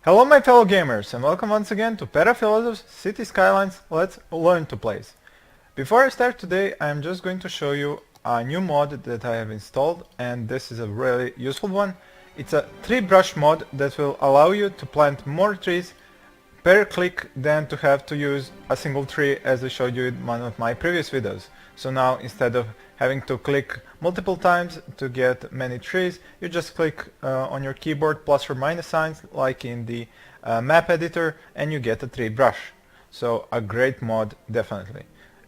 Hello my fellow gamers and welcome once again to Perafilozof's City Skylines Let's Learn to Plays. Before I start today I am just going to show you a new mod that I have installed, and this is a really useful one. It's a tree brush mod that will allow you to plant more trees per click than to have to use a single tree as I showed you in one of my previous videos. So now instead of having to click multiple times to get many trees, you just click on your keyboard plus or minus signs like in the map editor and you get a tree brush. So a great mod, definitely.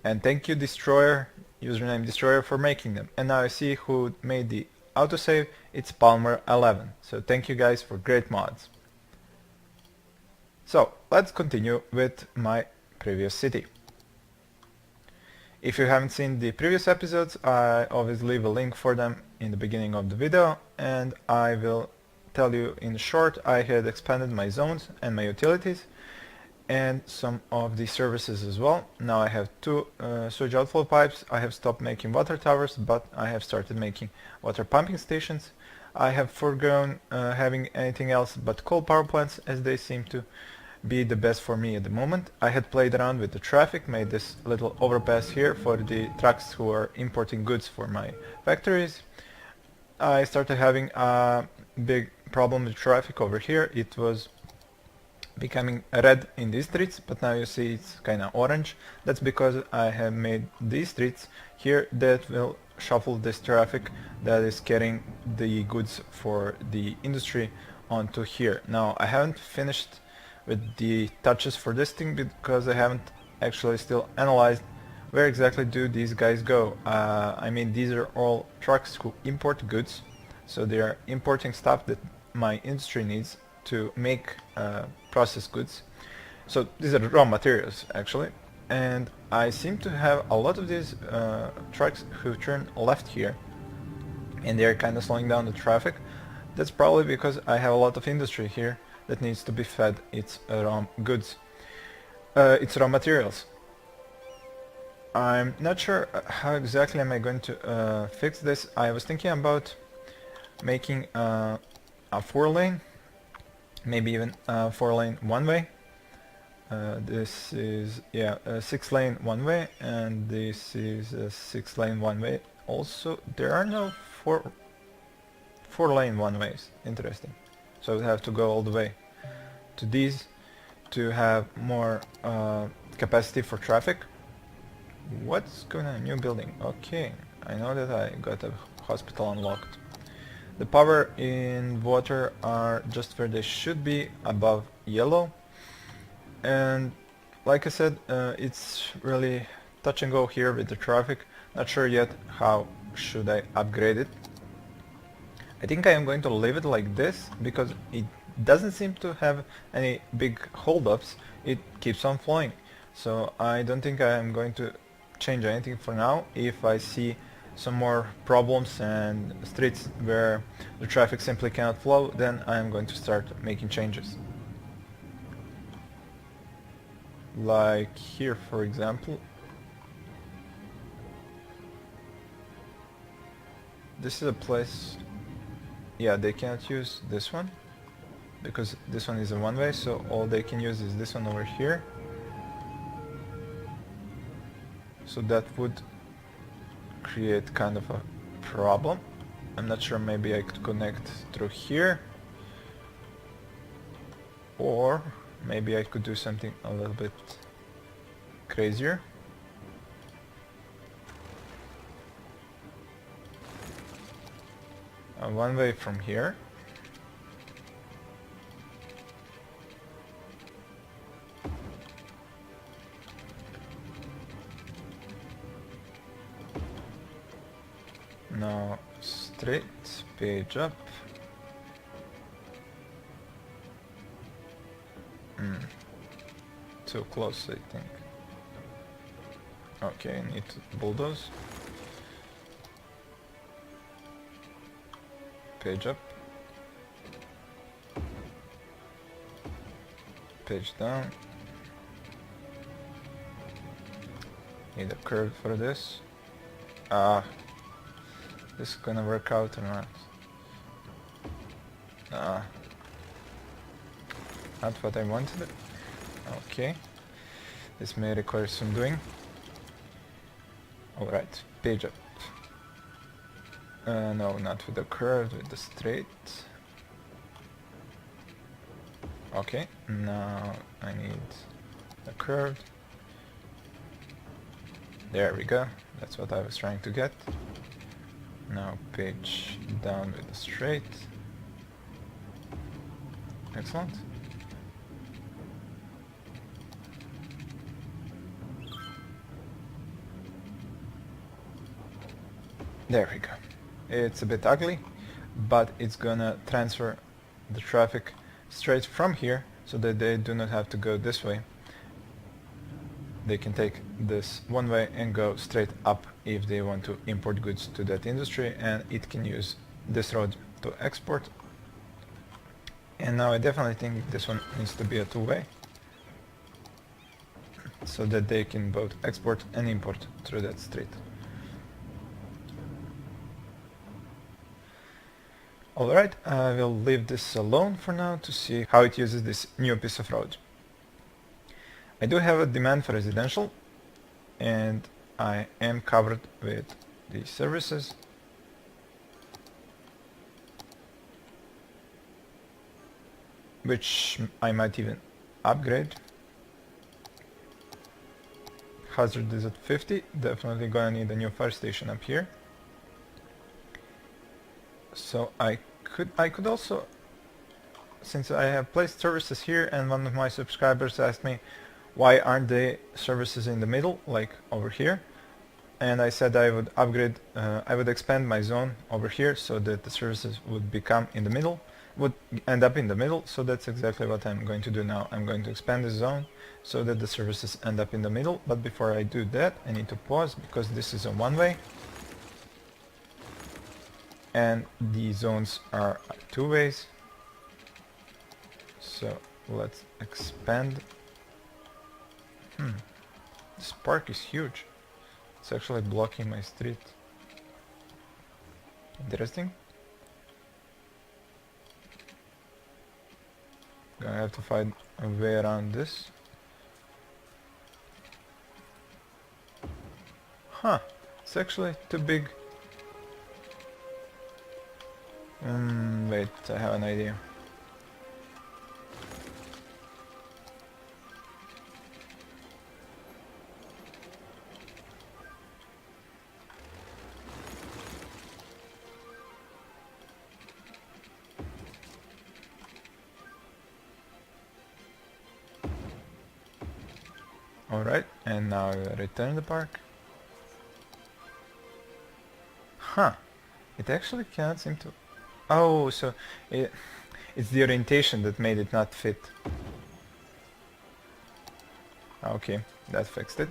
And thank you Destroyer, username Destroyer, for making them. And now I see who made the autosave. It's Palmer11. So thank you guys for great mods. So let's continue with my previous city. If you haven't seen the previous episodes, I always leave a link for them in the beginning of the video, and I will tell you in short. I had expanded my zones and my utilities and some of the services as well. Now I have two sewage outflow pipes. I have stopped making water towers, but I have started making water pumping stations. I have foregone having anything else but coal power plants, as they seem to be the best for me at the moment. I had played around with the traffic, made this little overpass here for the trucks who are importing goods for my factories. I started having a big problem with traffic over here. It was becoming red in these streets, but now you see it's kinda orange. That's because I have made these streets here that will shuffle this traffic that is carrying the goods for the industry onto here. Now I haven't finished with the touches for this thing because I haven't actually still analyzed where exactly do these guys go. I mean, these are all trucks who import goods, so they are importing stuff that my industry needs to make processed goods. So these are raw materials actually, and I seem to have a lot of these trucks who turn left here, and they're kind of slowing down the traffic. That's probably because I have a lot of industry here that needs to be fed its raw goods, its raw materials. I'm not sure how exactly am I going to fix this. I was thinking about making a 4-lane, maybe even a 4-lane one-way. This is, yeah, a 6-lane one-way, and this is a 6-lane one-way also. There are no 4-lane one-ways. Interesting. So we have to go all the way to these to have more capacity for traffic. What's going on? New building. Okay, I know that I got a hospital unlocked. The power and water are just where they should be, above yellow. And like I said, it's really touch and go here with the traffic. Not sure yet how should I upgrade it. I think I am going to leave it like this because it doesn't seem to have any big holdups. It keeps on flowing. So I don't think I am going to change anything for now. If I see some more problems and streets where the traffic simply cannot flow, then I am going to start making changes. Like here, for example. This is a place. Yeah, they cannot use this one because this one is a one-way, so all they can use is this one over here. So that would create kind of a problem. I'm not sure, maybe I could connect through here, or maybe I could do something a little bit crazier. One way from here. Now straight, page up. Too close, I think. Okay, need to bulldoze. Page up. Page down. Need a curve for this. This is gonna work out or not? not what I wanted. Okay, this may require some doing. Alright, page up. No, not with the curved, with the straight. Okay, now I need the curved. There we go, that's what I was trying to get. Now page down with the straight. Excellent. There we go. It's a bit ugly, but it's gonna transfer the traffic straight from here so that they do not have to go this way. They can take this one way and go straight up if they want to import goods to that industry, and it can use this road to export. And now I definitely think this one needs to be a two-way so that they can both export and import through that street. Alright, I will leave this alone for now to see how it uses this new piece of road. I do have a demand for residential, and I am covered with these services. Which I might even upgrade. Hazard is at 50, definitely gonna need a new fire station up here. So I could also, since I have placed services here, and one of my subscribers asked me why aren't the services in the middle, like over here, and I said I would upgrade, I would expand my zone over here so that the services would become in the middle, would end up in the middle. So that's exactly what I'm going to do now. I'm going to expand the zone so that the services end up in the middle, but before I do that I need to pause because this is a one-way and the zones are two ways. So let's expand. This park is huge. It's actually blocking my street. Interesting. Gonna have to find a way around this. Huh, it's actually too big. Wait, I have an idea. Alright, and now I will return the park. Huh, it actually cannot seem to... Oh, so it's the orientation that made it not fit. Okay, that fixed it.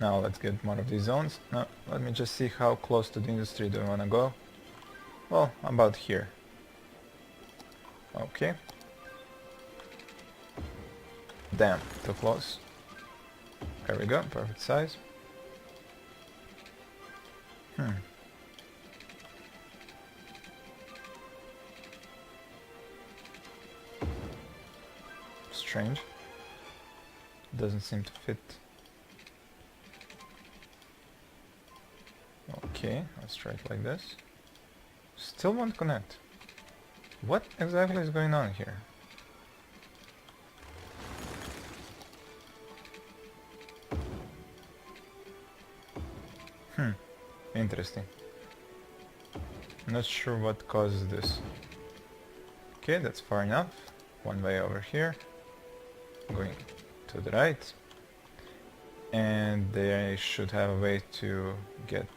Now let's get more of these zones. Now, let me just see how close to the industry do I want to go. Well, about here. Okay. Damn, too close. There we go, perfect size. Strange. Doesn't seem to fit. Okay, let's try it like this. Still won't connect. What exactly is going on here? Interesting. Not sure what causes this. Okay, that's far enough. One way over here. Going to the right. And they should have a way to get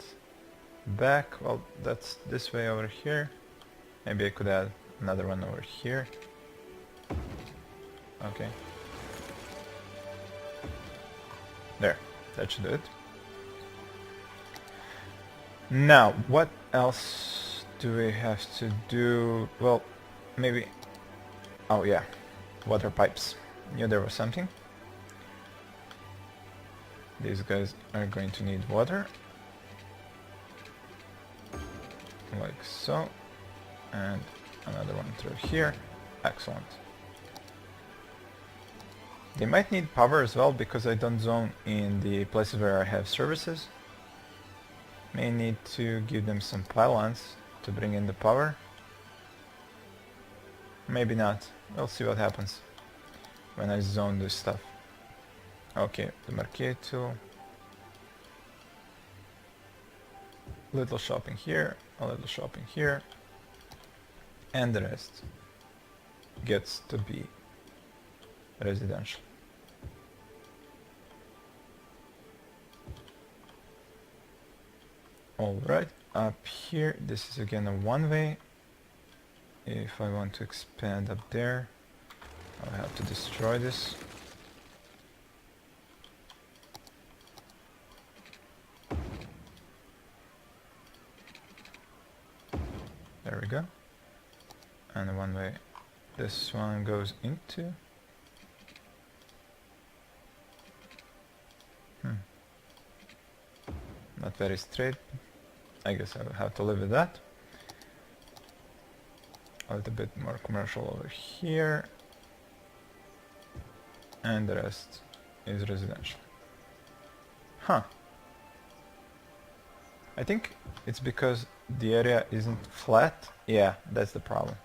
back. Well, that's this way over here. Maybe I could add another one over here. Okay. There. That should do it. Now, what else do we have to do? Well, maybe... Oh yeah, water pipes. Knew there was something. These guys are going to need water. Like so. And another one through here. Excellent. They might need power as well because I don't zone in the places where I have services. May need to give them some pylons to bring in the power. Maybe not. We'll see what happens when I zone this stuff. Okay, the marquee tool. Little shopping here, a little shopping here, and the rest gets to be residential. Alright, up here, this is again a one-way. If I want to expand up there, I'll have to destroy this. There we go. And the one way this one goes into. Not very straight. I guess I will have to live with that. A little bit more commercial over here. And the rest is residential. Huh. I think it's because the area isn't flat. Yeah, that's the problem.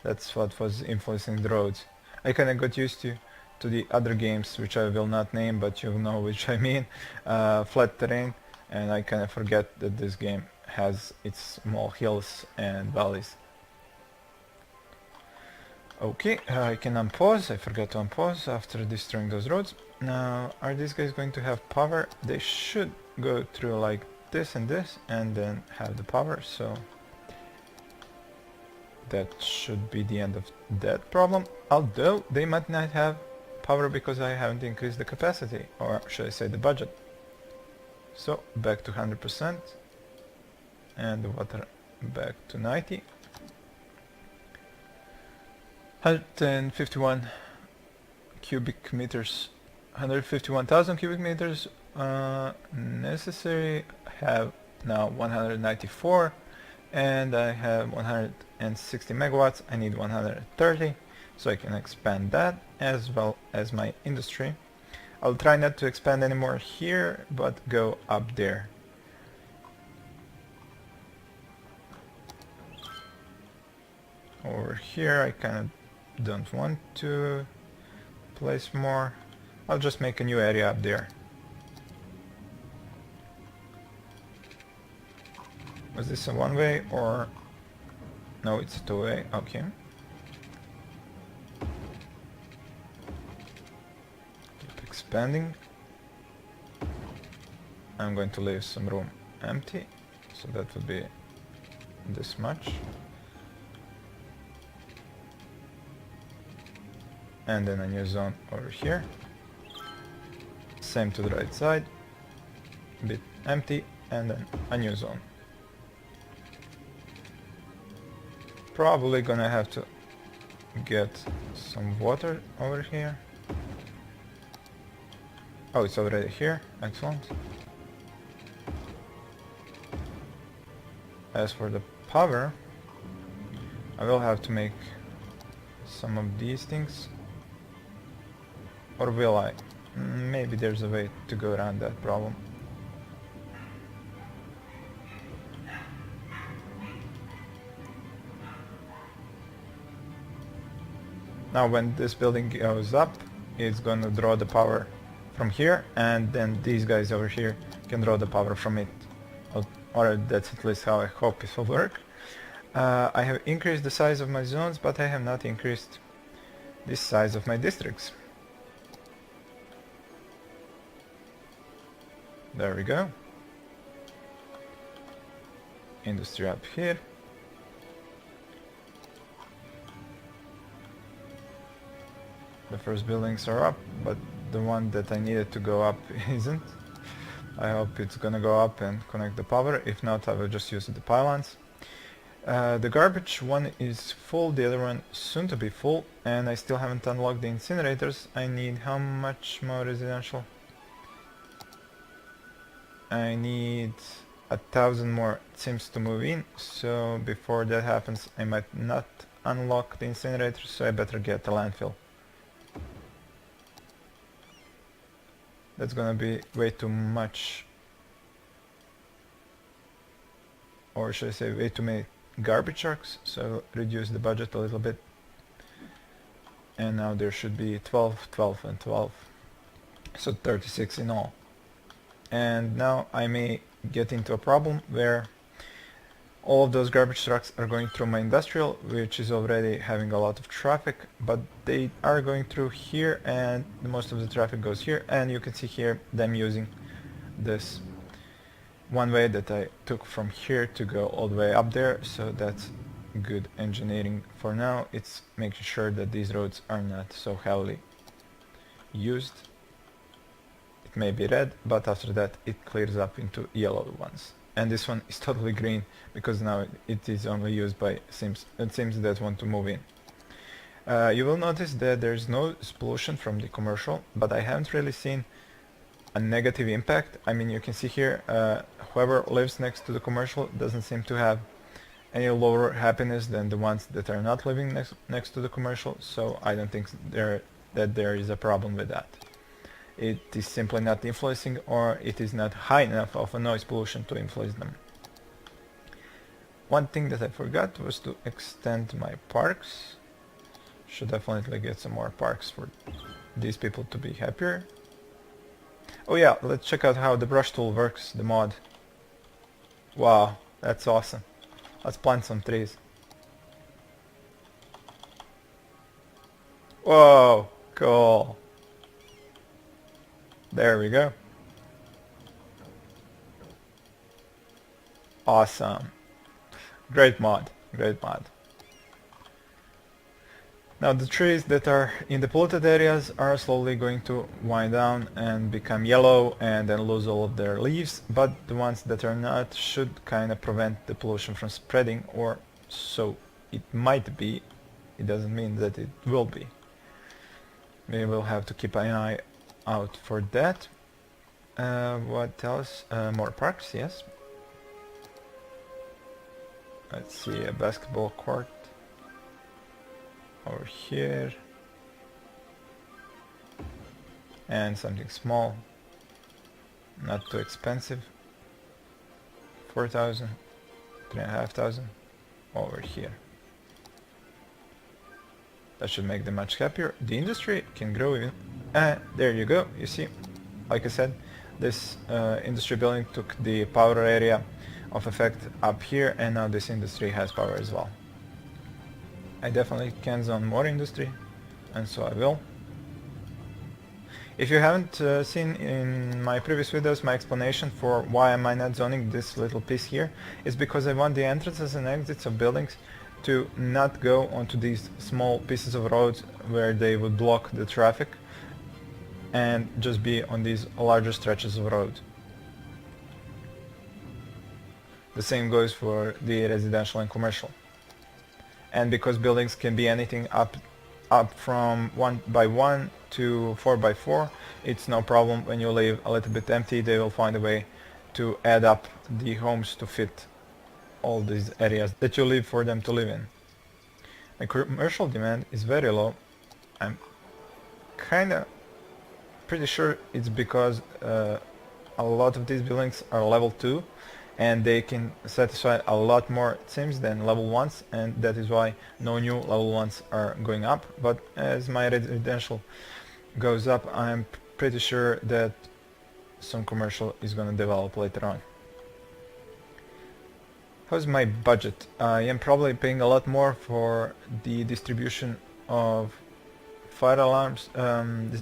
That's what was influencing the roads. I kinda got used to the other games, which I will not name, but you know which I mean. Flat terrain. And I kinda forget that this game has its small hills and valleys. Okay, I can unpause. I forgot to unpause after destroying those roads. Now, are these guys going to have power? They should go through like this and this and then have the power, so that should be the end of that problem. Although they might not have power because I haven't increased the capacity, or should I say the budget. So back to 100% and the water back to 90. 151 cubic meters, 151,000 cubic meters necessary. Have now 194 and I have 160 megawatts. I need 130, so I can expand that as well as my industry. I'll try not to expand anymore here, but go up there. Over here I kind of don't want to place more. I'll just make a new area up there. Was this a one-way or... No, it's a two-way. Okay. Expanding. I'm going to leave some room empty, so that would be this much. And then a new zone over here. Same to the right side. A bit empty, and then a new zone. Probably gonna have to get some water over here. Oh, it's already here. Excellent. As for the power, I will have to make some of these things. Or will I? Maybe there's a way to go around that problem. Now when this building goes up, it's gonna draw the power from here, and then these guys over here can draw the power from it. Or that's at least how I hope it will work. I have increased the size of my zones, but I have not increased the size of my districts. There we go. Industry up here. The first buildings are up, but the one that I needed to go up isn't. I hope it's gonna go up and connect the power. If not, I will just use the pylons. The garbage one is full, the other one soon to be full, and I still haven't unlocked the incinerators. I need how much more residential? I need 1,000 more sims to move in, so before that happens I might not unlock the incinerator, so I better get a landfill. That's gonna be way too much, or should I say way too many garbage trucks, so reduce the budget a little bit. And now there should be 12, 12 and 12, so 36 in all. And now I may get into a problem where all of those garbage trucks are going through my industrial, which is already having a lot of traffic, but they are going through here and most of the traffic goes here, and you can see here them using this one way that I took from here to go all the way up there, so that's good engineering for now. It's making sure that these roads are not so heavily used. It may be red, but after that it clears up into yellow ones. And this one is totally green because now it is only used by Sims that want to move in. You will notice that there's no pollution from the commercial, but I haven't really seen a negative impact. I mean, you can see here whoever lives next to the commercial doesn't seem to have any lower happiness than the ones that are not living next to the commercial, so I don't think that there is a problem with that. It is simply not influencing, or it is not high enough of a noise pollution to influence them. One thing that I forgot was to extend my parks. Should definitely get some more parks for these people to be happier. Oh yeah, let's check out how the brush tool works, the mod. Wow, that's awesome. Let's plant some trees. Whoa, cool. There we go. Awesome. Great mod, great mod. Now the trees that are in the polluted areas are slowly going to wind down and become yellow and then lose all of their leaves, but the ones that are not should kind of prevent the pollution from spreading, or so it might be. It doesn't mean that it will be. We will have to keep an eye out for that. What else? More parks, yes. Let's see, a basketball court over here, and something small, not too expensive, 4,000, 3,500 over here. That should make them much happier. The industry can grow even. There you go, you see, like I said, this industry building took the power area of effect up here, and now this industry has power as well. I definitely can zone more industry, and so I will. If you haven't seen in my previous videos my explanation for why am I not zoning this little piece here, is because I want the entrances and exits of buildings to not go onto these small pieces of roads where they would block the traffic, and just be on these larger stretches of road. The same goes for the residential and commercial. And because buildings can be anything up from 1x1 to 4x4, it's no problem when you leave a little bit empty. They will find a way to add up the homes to fit all these areas that you leave for them to live in. The commercial demand is very low. I'm kinda pretty sure it's because a lot of these buildings are level 2, and they can satisfy a lot more sims than level 1s, and that is why no new level 1s are going up. But as my residential goes up, I'm pretty sure that some commercial is gonna develop later on. How's my budget? I am probably paying a lot more for the distribution of fire alarms,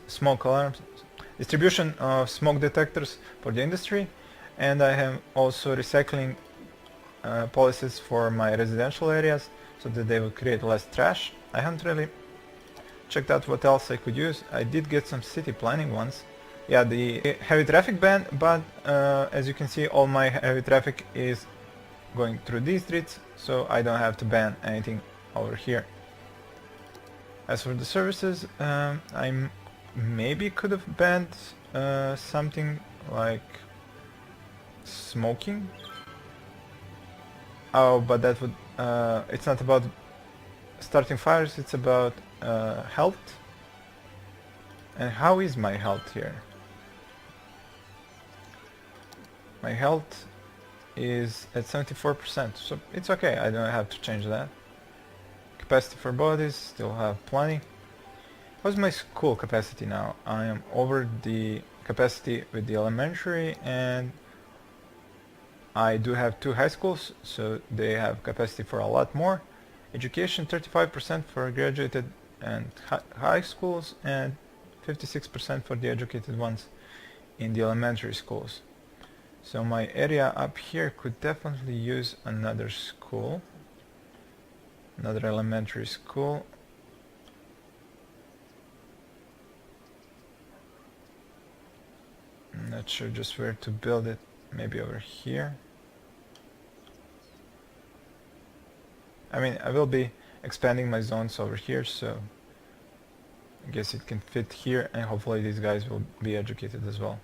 smoke alarms, distribution of smoke detectors for the industry, and I have also recycling policies for my residential areas so that they will create less trash. I haven't really checked out what else I could use. I did get some city planning ones. Yeah, the heavy traffic ban, but as you can see, all my heavy traffic is going through these streets, so I don't have to ban anything over here. As for the services, I maybe could have banned something like smoking. Oh, but that would it's not about starting fires, it's about health. And how is my health here? My health is at 74%, so it's okay, I don't have to change that. Capacity for bodies, still have plenty. How's my school capacity now? I am over the capacity with the elementary, and I do have 2 high schools, so they have capacity for a lot more. Education 35% for graduated and high schools, and 56% for the educated ones in the elementary schools. So my area up here could definitely use another school, another elementary school. I'm not sure just where to build it, maybe over here. I mean, I will be expanding my zones over here, so I guess it can fit here, and hopefully these guys will be educated as well.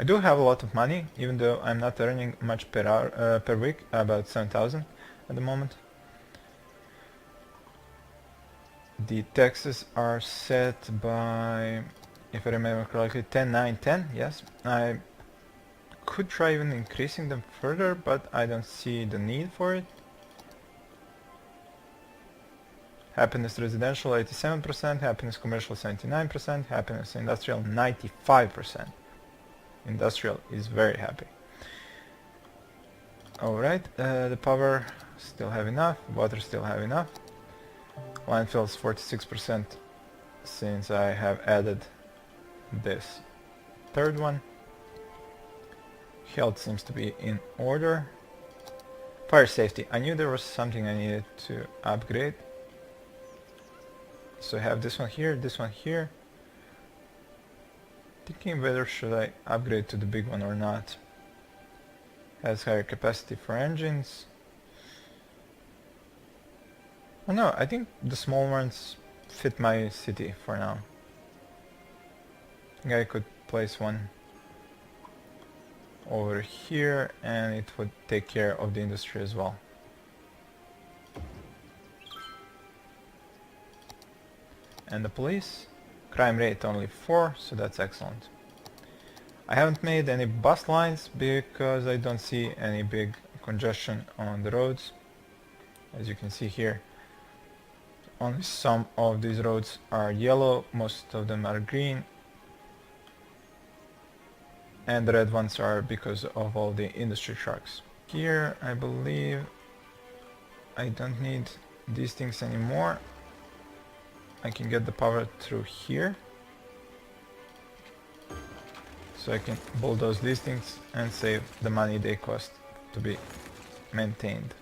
I do have a lot of money, even though I'm not earning much per hour, per week, about 7,000 at the moment. The taxes are set by, if I remember correctly, 10, 9, 10, yes. I could try even increasing them further, but I don't see the need for it. Happiness residential 87%, happiness commercial 79%, happiness industrial 95%. Industrial is very happy. Alright, the power still have enough, water still have enough. Landfills 46% since I have added this third one. Health seems to be in order. Fire safety, I knew there was something I needed to upgrade. So I have this one here. Thinking whether should I upgrade to the big one or not. Has higher capacity for engines. Oh no, I think the small ones fit my city for now. I think I could place one over here and it would take care of the industry as well. And the police? Crime rate only 4, so that's excellent. I haven't made any bus lines because I don't see any big congestion on the roads. As you can see here, only some of these roads are yellow, most of them are green, and the red ones are because of all the industry trucks. Here I believe I don't need these things anymore. I can get the power through here, so I can bulldoze these things and save the money they cost to be maintained.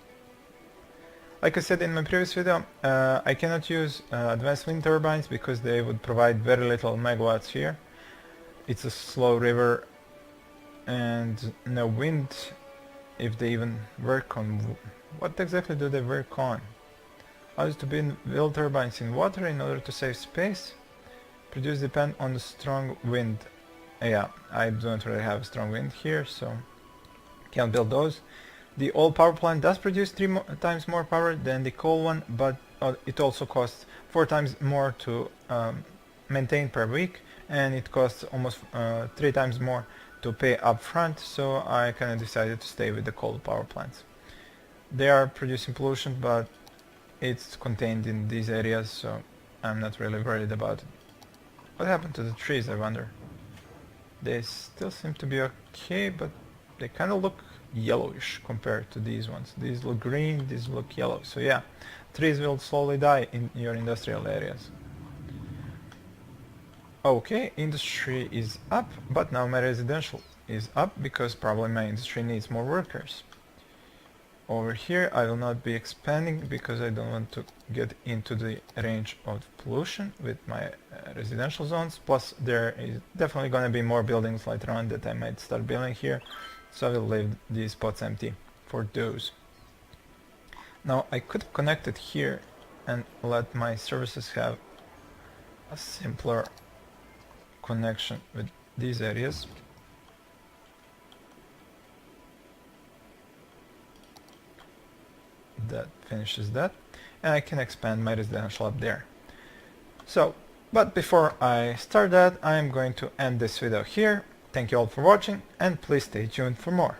Like I said in my previous video, I cannot use advanced wind turbines because they would provide very little megawatts here. It's a slow river and no wind, if they even work on... What exactly do they work on? How is to build turbines in water in order to save space? Produce depend on the strong wind. Yeah, I don't really have a strong wind here, so can't build those. The old power plant does produce 3 times more power than the coal one, but it also costs 4 times more to maintain per week, and it costs almost 3 times more to pay up front, so I kind of decided to stay with the coal power plants. They are producing pollution, but it's contained in these areas, so I'm not really worried about it. What happened to the trees, I wonder? They still seem to be okay, but they kind of look yellowish compared to these ones. These look green, these look yellow. So yeah, trees will slowly die in your industrial areas. Okay, industry is up, but now my residential is up because probably my industry needs more workers. Over here I will not be expanding because I don't want to get into the range of pollution with my residential zones. Plus there is definitely going to be more buildings later on that I might start building here, so I will leave these spots empty for those. Now I could connect it here and let my services have a simpler connection with these areas. finishes that, and I can expand my residential up there. So, but before I start that, I'm going to end this video here. Thank you all for watching, and please stay tuned for more.